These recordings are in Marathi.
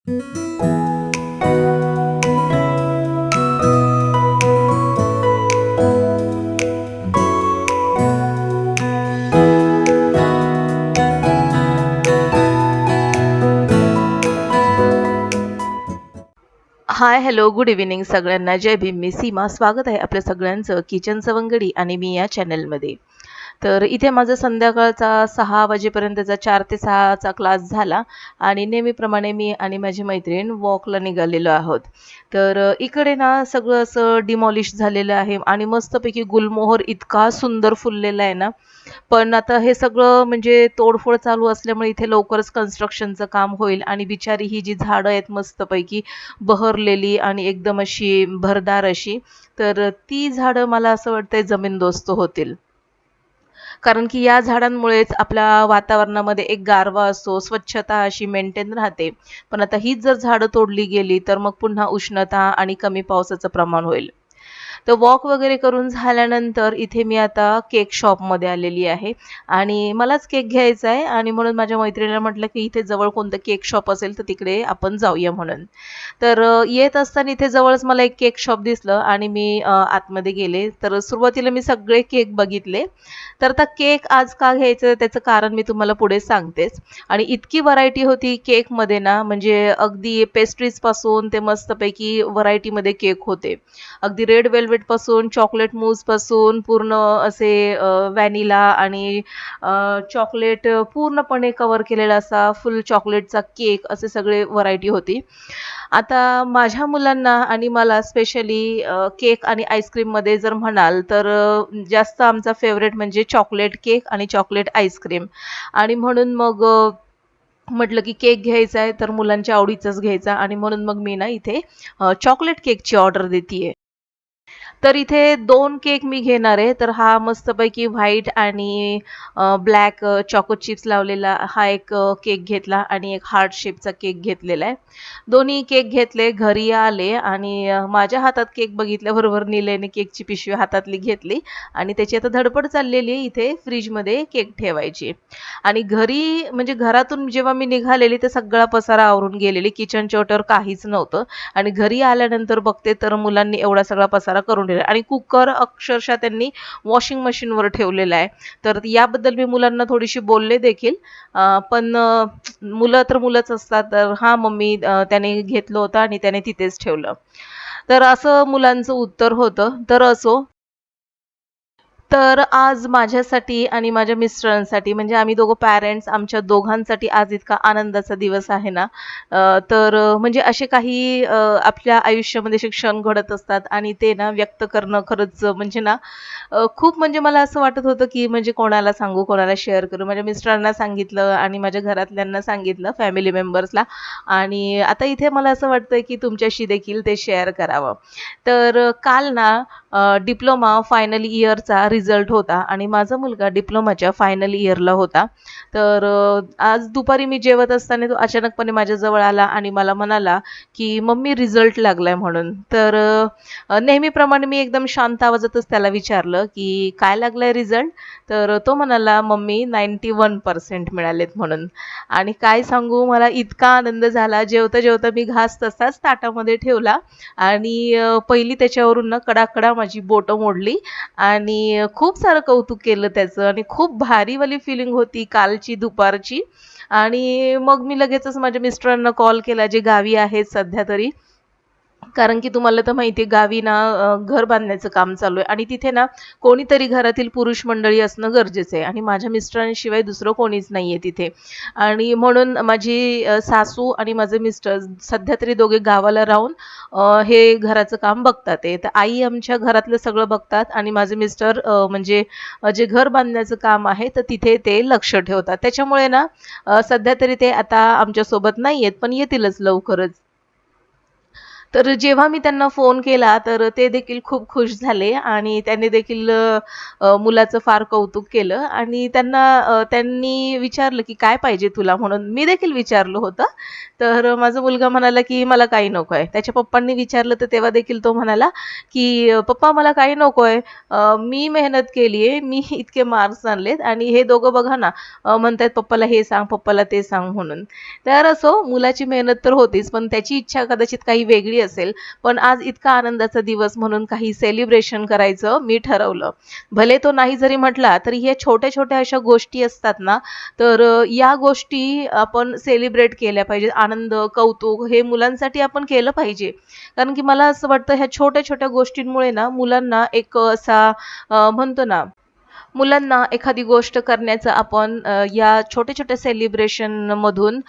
हाय, हॅलो, गुड इव्हनिंग सगळ्यांना. जय भीम. मी सीमा. स्वागत आहे आपल्या सगळ्यांचं किचन सवंगडी आणि मी या चॅनलमध्ये. तर इथे माझा संध्याकाळचा 6 वाजेपर्यंतचा 4 ते 6 चा क्लास झाला आणि नेहमीप्रमाणे मी आणि माझी मैत्रीण वॉकला निघालेलो आहोत. तर इकडे ना सगळं असं डिमॉलिश झालेलं आहे आणि मस्तपैकी गुलमोहर इतका सुंदर फुललेला आहे ना. पण आता हे सगळं म्हणजे तोडफोड चालू असल्यामुळे इथे लवकरच कन्स्ट्रक्शनचं काम होईल आणि बिचारी ही जी झाडं आहेत मस्तपैकी बहरलेली आणि एकदम अशी भरदार अशी, तर ती झाडं मला असं वाटतंय जमीनदोस्त होतील. कारण की या झाडांमुळेच आपल्या वातावरणामध्ये एक गारवा असतो, स्वच्छता अशी मेंटेन राहते. पण आता हीच जर झाडं तोडली गेली, तर मग पुन्हा उष्णता आणि कमी पावसाचं प्रमाण होईल. तर वॉक वगैरे करून झाल्यानंतर इथे मी आता केक शॉपमध्ये आलेली आहे आणि मलाच केक घ्यायचा आहे आणि म्हणून माझ्या मैत्रिणीला म्हटलं की इथे जवळ कोणतं केक शॉप असेल तर तिकडे आपण जाऊया म्हणून. तर येत असताना इथे जवळच मला एक केक शॉप दिसलं आणि मी आतमध्ये गेले. तर सुरुवातीला मी सगळे केक बघितले. तर आता केक आज का घ्यायचं त्याचं कारण मी तुम्हाला पुढे सांगतेच. आणि इतकी व्हरायटी होती केकमध्ये ना, म्हणजे अगदी पेस्ट्रीजपासून ते मस्तपैकी व्हरायटीमध्ये केक होते. अगदी रेड वेल्वेटपासून चॉकलेट मूसपासून पूर्ण असे व्हॅनिला आणि चॉकलेट पूर्णपणे कव्हर केलेला असा फुल चॉकलेटचा केक असे सगळे व्हरायटी होती. आता माझ्या मुलांना आणि मला स्पेशली केक आणि आईस्क्रीममध्ये जर म्हणाल तर जास्त आमचा फेव्हरेट म्हणजे चॉकलेट केक आणि चॉकलेट आईस्क्रीम आणि म्हणून मग म्हटलं की केक घ्यायचा आहे तर मुलांच्या आवडीचाच घ्यायचा आणि म्हणून मग मी ना इथे चॉकलेट केकची ऑर्डर देतीये. तर इथे 2 केक मी घेणार आहे. तर हा मस्तपैकी व्हाईट आणि ब्लॅक चॉको चिप्स लावलेला हा एक केक घेतला आणि एक हार्ट शेपचा केक घेतलेला आहे. दोन्ही केक घेतले, घरी आले आणि माझ्या हातात केक बघितल्याबरोबर निलेने केकची पिशवी हातातली घेतली आणि त्याची आता धडपड चाललेली आहे इथे फ्रिजमध्ये केक ठेवायची. आणि घरी म्हणजे घरातून जेव्हा मी निघालेली तर सगळा पसारा आवरून गेलेली. किचनच्या ओट्यावर काहीच नव्हतं आणि घरी आल्यानंतर बघते तर मुलांनी एवढा सगळा पसारा करून ठेवला आणि कुकर अक्षरशः त्यांनी वॉशिंग मशीनवर ठेवलेला आहे. तर याबद्दल मी मुलांना थोडीशी बोलले देखील. पण मुलं तर मुलंच असतात. तर "हां मम्मी त्याने घेतलं होतं आणि त्याने तिथेच ठेवलं." तर असं मुलांचं उत्तर होतं. तर असो. तर आज माझ्यासाठी आणि माझ्या मिस्टरांसाठी म्हणजे आम्ही दोघं पॅरेंट्स आमच्या दोघांसाठी आज इतका आनंदाचा दिवस आहे ना. तर म्हणजे असे काही आपल्या आयुष्यामध्ये असे क्षण घडत असतात आणि ते ना व्यक्त करणं खरंच म्हणजे ना खूप म्हणजे मला असं वाटत होतं की म्हणजे कोणाला सांगू, कोणाला शेअर करू. माझ्या मिस्टरांना सांगितलं आणि माझ्या घरातल्यांना सांगितलं, फॅमिली मेंबर्सला आणि आता इथे मला असं वाटतंय की तुमच्याशी देखील ते शेअर करावं. तर काल ना डिप्लोमा फायनल इयरचा रिझल्ट होता आणि माझा मुलगा डिप्लोमाच्या फायनल इयरला होता. तर आज दुपारी मी जेवत असताना तो अचानकपणे माझ्याजवळ आला आणि मला म्हणाला, की "मम्मी रिझल्ट लागलाय" म्हणून. तर नेहमीप्रमाणे मी एकदम शांत आवाजातच त्याला विचारलं, की "काय लागलाय रिझल्ट?" तर तो म्हणाला, "मम्मी 91% मिळालेत" म्हणून. आणि काय सांगू मला इतका आनंद झाला. जेवता-जेवता मी घास तसाच ताटामध्ये ठेवला आणि पहिली त्याच्यावरून ना कडा माझी बोटं मोडली आणि खूप सारं कौतुक केलं त्याचं आणि खूप भारीवाली फीलिंग होती कालची दुपारची. आणि मग मी लगेचच माझ्या मिस्टरांना कॉल केला, जे गावी आहेत सध्या तरी. कारण की तुम्हाला तर माहिती आहे गावी ना घर बांधण्याचं काम चालू आहे आणि तिथे ना कोणीतरी घरातील पुरुष मंडळी असणं गरजेचं आहे आणि माझ्या मिस्टरांशिवाय दुसरं कोणीच नाहीये तिथे. आणि म्हणून माझी सासू आणि माझे मिस्टर सध्या तरी दोघे गावाला राहून हे घराचं काम बघतात आहे. तर आई आमच्या घरातलं सगळं बघतात आणि माझे मिस्टर म्हणजे जे घर बांधण्याचं काम आहे तर तिथे ते लक्ष ठेवतात. त्याच्यामुळे ना सध्या तरी ते आता आमच्यासोबत नाहीयेत, पण येतीलच लवकरच. तर जेव्हा मी त्यांना फोन केला, तर ते देखील खूप खुश झाले आणि त्यांनी देखील मुलाचं फार कौतुक केलं आणि त्यांनी विचारलं, की "काय पाहिजे तुला?" म्हणून. मी देखील विचारलं होतं. तर माझा मुलगा म्हणाला, की "मला काही नको आहे." त्याच्या पप्पांनी विचारलं, तर तेव्हा देखील तो म्हणाला, की "पप्पा मला काही नको आहे. मी मेहनत केली आहे. मी इतके मार्क्स आणलेत आणि हे दोघं बघा ना, म्हणतायत पप्पाला हे सांग, पप्पाला ते सांग म्हणून." तर असो मुलाची मेहनत तर होतीच, पण त्याची इच्छा कदाचित काही वेगळी असेल. पण आज इतका आनंदाचा दिवस म्हणून काही सेलिब्रेशन करायचं मी ठरवलं. भले तो नाही जरी म्हटला, तरी ह्या छोट्या-छोट्या अशा गोष्टी असतात ना, तर या गोष्टी आपण सेलिब्रेट केल्या पाहिजेत. आनंद, कौतुक हे मुलांसाठी आपण केलं पाहिजे. कारण की मला असं वाटतं ह्या छोट्या-छोट्या गोष्टींमुळे ना मुलांना एक असा म्हणतो ना मुलांना एखादी गोष्ट करण्याचं आपण या छोट्या-छोट्या सेलिब्रेशनमधून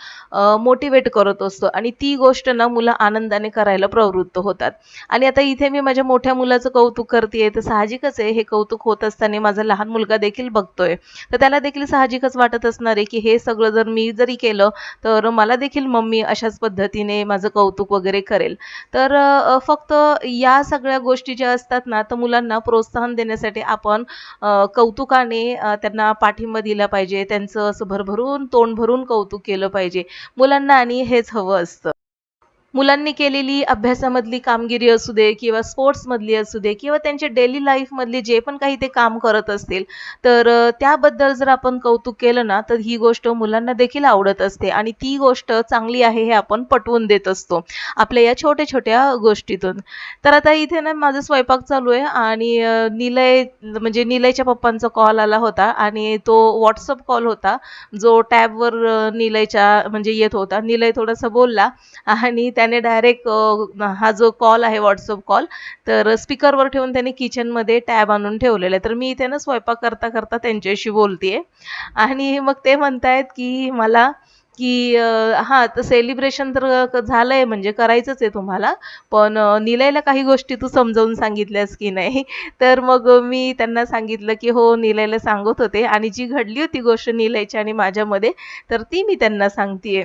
मोटिव्हेट करत असतो आणि ती गोष्ट ना मुलं आनंदाने करायला प्रवृत्त होतात. आणि आता इथे मी माझ्या मोठ्या मुलाचं कौतुक करतीये, तर साहजिकच आहे हे कौतुक होत असताना माझा लहान मुलगा देखील बघतोय. तर त्याला देखील साहजिकच वाटत असणार आहे, की हे सगळं जर मी जरी केलं, तर मला देखील मम्मी अशाच पद्धतीने माझं कौतुक वगैरे करेल. तर फक्त या सगळ्या गोष्टी ज्या असतात ना, तर मुलांना प्रोत्साहन देण्यासाठी आपण कौतुकाने त्यांना पाठिंबा दिला पाहिजे. त्यांचं असं भरभरून, तोंड भरून कौतुक केलं पाहिजे. मुलांना आणि हेच हवं असतं. मुलांनी केलेली अभ्यासामधली कामगिरी असू दे किंवा स्पोर्ट्समधली असू दे किंवा त्यांच्या डेली लाईफमधली जे पण काही ते काम करत असतील, तर त्याबद्दल जर आपण कौतुक केलं ना, तर ही गोष्ट मुलांना देखील आवडत असते आणि ती गोष्ट चांगली आहे हे आपण पटवून देत असतो, आपल्या या छोट्या-छोट्या गोष्टीतून. तर आता इथे ना माझा स्वयंपाक चालू आहे आणि म्हणजे निलयच्या पप्पांचा कॉल आला होता आणि तो WhatsApp कॉल होता, जो टॅबवर निलयच्या म्हणजे येत होता. निलय थोडासा बोलला आणि त्याने डायरेक्ट हा जो कॉल आहे WhatsApp कॉल, तर स्पीकरवर ठेवून त्याने किचनमध्ये टॅब आणून ठेवलेला आहे. तर मी इथे ना स्वयंपाक करता-करता त्यांच्याशी बोलतीये आणि मग ते म्हणतायत, की मला, की "हां, तर सेलिब्रेशन तर झालंय म्हणजे करायचंच आहे तुम्हाला, पण निलयला काही गोष्टी तू समजावून सांगितल्यास की नाही?" तर मग मी त्यांना सांगितलं, की "हो, निलयला सांगत होते आणि जी घडली होती गोष्ट निलयच्या आणि माझ्यामध्ये, तर ती मी त्यांना सांगतीये."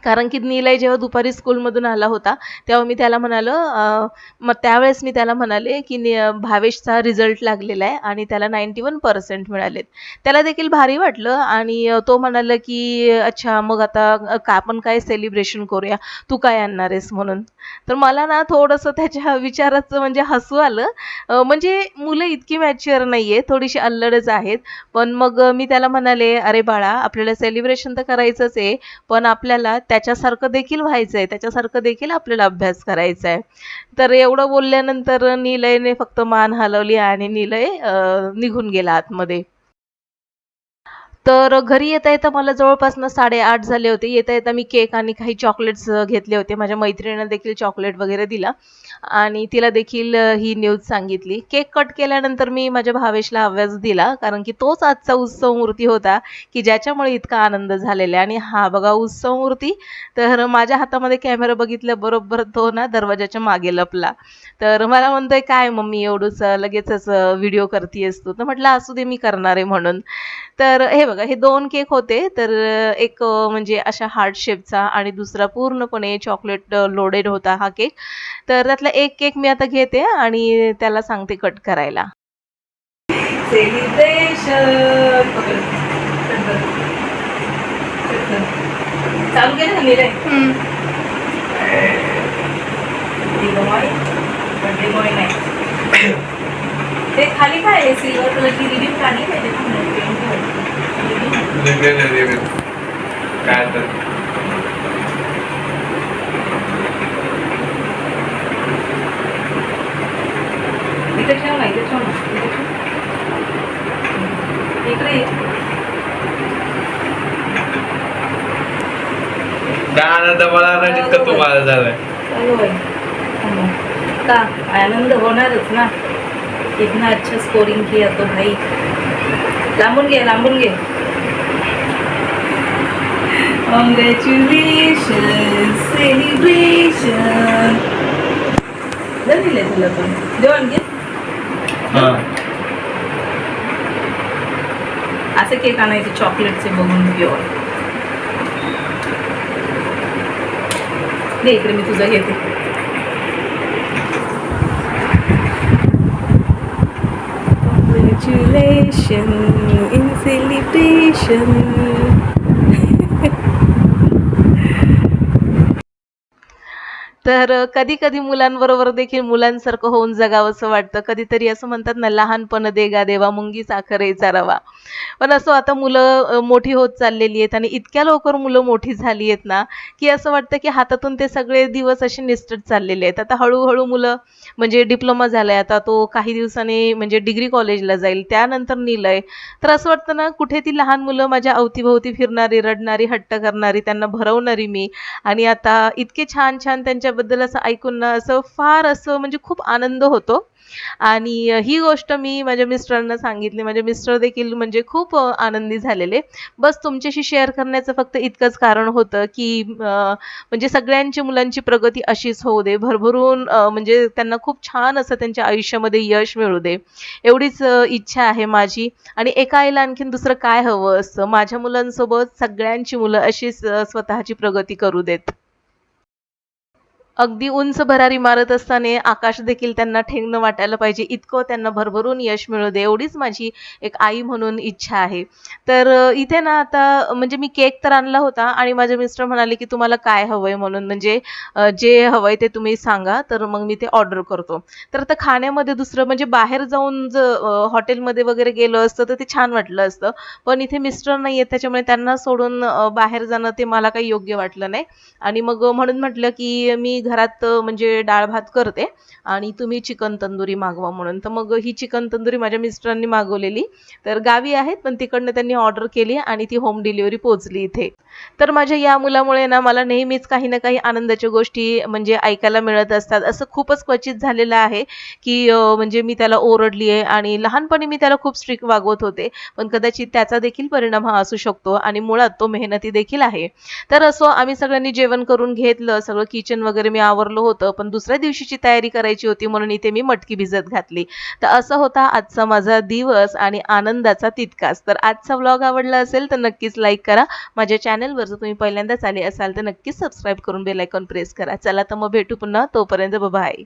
कारण की निलय जेव्हा दुपारी स्कूलमधून आला होता, तेव्हा मी त्याला मग त्यावेळेस मी त्याला म्हणाले, की भावेशचा रिझल्ट लागलेला आहे आणि त्याला 91% मिळालेत. त्याला देखील भारी वाटलं आणि तो म्हणाला, की "अच्छा, मग आता आपण काय सेलिब्रेशन करूया, तू काय आणणार आहेस?" म्हणून. तर मला ना थोडंसं त्याच्या विचाराचं म्हणजे हसू आलं. म्हणजे मुलं इतकी मॅच्युअर नाहीये, थोडीशी अल्लडच आहेत. पण मग मी त्याला म्हणाले, "अरे बाळा, आपल्याला सेलिब्रेशन तर करायचंच आहे, पण आपल्याला त्याच्यासारखं देखील व्हायचंय, त्याच्यासारखं देखील आपल्याला अभ्यास करायचा आहे." तर एवढं बोलल्यानंतर निलयने फक्त मान हलवली आणि निलय निघून गेला आतमध्ये. तर घरी येता-येता मला जवळपास ना 8:30 झाले होते. येता-येता मी केक आणि काही चॉकलेट्स घेतले होते. माझ्या मैत्रिणीला देखील चॉकलेट वगैरे दिला आणि तिला देखील ही न्यूज सांगितली. केक कट केल्यानंतर मी माझ्या भावेशला अभ्यास दिला, कारण की तोच आजचा उत्सव मूर्ती होता, की ज्याच्यामुळे इतका आनंद झालेला आहे. आणि हा बघा उत्सव मूर्ती, तर माझ्या हातामध्ये कॅमेरा बघितल्याबरोबर तो ना दरवाजाच्या मागे लपला. तर मला म्हणतोय, "काय मम्मी एवढंसं लगेचच व्हिडिओ करतीयेस तू?" तर म्हटलं, "असू दे, मी करणार आहे म्हणून." तर हे बघा हे 2 केक होते. तर एक म्हणजे अशा हार्ट शेपचा आणि दुसरा पूर्णपणे चॉकलेट लोडेड होता हा केक. तर त्यातला एक केक मी आता घेते आणि त्याला सांगते कट करायला. सेलिब्रेशन चालू केलं ना निलय? बॉय बर्थडे बॉय नाही. ते खाली काय आहे सिल्वर कलरची रिबीन काढली पाहिजे काय तर इथे ठेव ना, इथे ठेव ना, इथे ठेव. इकडे ये. आनंद मला नाही जितकं तुम्हाला झालाय. चलो भाई का आनंद होणारच ना. इतना अच्छा स्कोरिंग किया तो भाई. लांबून घे, लांबून घे. Congratulation celebration. दिले तुला पण जेवण घे. असे केक आणायचे चॉकलेटचे बघून प्युअर. दे इकडे मी तुझं घेते. congratulations in celebration. तर कधी कधी मुलांबरोबर देखील मुलांसारखं होऊन जगावंसं वाटतं. कधीतरी असं म्हणतात ना, लहानपण देगा देवा मुंगी साखरेचा रवा. पण असं आता मुलं मोठी होत चाललेली आहेत आणि इतक्या लवकर मुलं मोठी झाली आहेत ना, की असं वाटतं की हातातून ते सगळे दिवस असे निसटत चाललेले आहेत. आता हळूहळू मुलं म्हणजे डिप्लोमा झालाय, आता तो काही दिवसांनी म्हणजे डिग्री कॉलेजला जाईल, त्यानंतर निलय. तर असं वाटतं ना, कुठे ती लहान मुलं माझ्या अवतीभोवती फिरणारी, रडणारी, हट्ट करणारी, त्यांना भरवणारी मी. आणि आता इतके छान छान त्यांच्याबद्दल असं ऐकून ना, असं फार असं म्हणजे खूप आनंद होतो. आणि ही गोष्ट मी माझ्या मिस्टरांना सांगितली. माझे मिस्टर देखील म्हणजे खूप आनंदी झालेले. बस तुमच्याशी शेअर करण्याचं फक्त इतकंच कारण होतं, की म्हणजे सगळ्यांची मुलांची प्रगती अशीच होऊ दे. भरभरून म्हणजे त्यांना खूप छान असं त्यांच्या आयुष्यामध्ये यश मिळू दे. एवढीच इच्छा आहे माझी. आणि एका आईला आणखीन दुसरं काय हवं असतं. माझ्या मुलांसोबत सगळ्यांची मुलं अशीच स्वतःची प्रगती करू देत. अगदी उंच भरारी मारत असताना आकाश देखील त्यांना ठेंगणं वाटायला पाहिजे, इतकं त्यांना भरभरून यश मिळू दे, एवढीच माझी एक आई म्हणून इच्छा आहे. तर इथे ना आता म्हणजे मी केक तर आणला होता आणि माझे मिस्टर म्हणाले, की "तुम्हाला काय हवंय?" म्हणून. म्हणजे जे हवंय ते तुम्ही सांगा, तर मग मी ते ऑर्डर करतो. तर आता खाण्यामध्ये दुसरं म्हणजे बाहेर जाऊन हॉटेलमध्ये वगैरे गेलं असतं, तर ते छान वाटलं असतं. पण इथे मिस्टर नाहीयेत, त्याच्यामुळे त्यांना सोडून बाहेर जाणं ते मला काही योग्य वाटलं नाही. आणि मग म्हणून म्हटलं, की मी घरात म्हणजे डाळ-भात करते आणि तुम्ही चिकन तंदुरी मागवा म्हणून. तर मग ही चिकन तंदुरी माझ्या मिस्टरांनी मागवलेली. तर गावी आहेत, पण तिकडनं त्यांनी ऑर्डर केली आणि ती होम डिलिव्हरी पोहोचली इथे. तर माझ्या या मुलामुळे ना मला नेहमीच काही ना काही आनंदाच्या गोष्टी म्हणजे ऐकायला मिळत असतात. असं खूपच क्वचित झालेलं आहे, की म्हणजे मी त्याला ओरडली आहे आणि लहानपणी मी त्याला खूप स्ट्रिक्ट वागवत होते. पण कदाचित त्याचा देखील परिणाम हा असू शकतो आणि मुळात तो मेहनती देखील आहे. तर असं आम्ही सगळ्यांनी जेवण करून घेतलं. सगळं किचन वगैरे मी आवरलं होतं. पण दुसऱ्या दिवशीची तयारी करायची होती म्हणून इथे मी मटकी भिजत घातली. तर असा होता आजचा माझा दिवस आणि आनंदाचा तितकाच. तर आजचा व्लॉग आवडला असेल तर नक्कीच लाईक करा. माझ्या चॅनलवर जर तुम्ही पहिल्यांदाच आले असाल तर नक्कीच सबस्क्राईब करून बेल आयकॉन प्रेस करा. चला तर मग भेटू पुन्हा. तोपर्यंत बाय.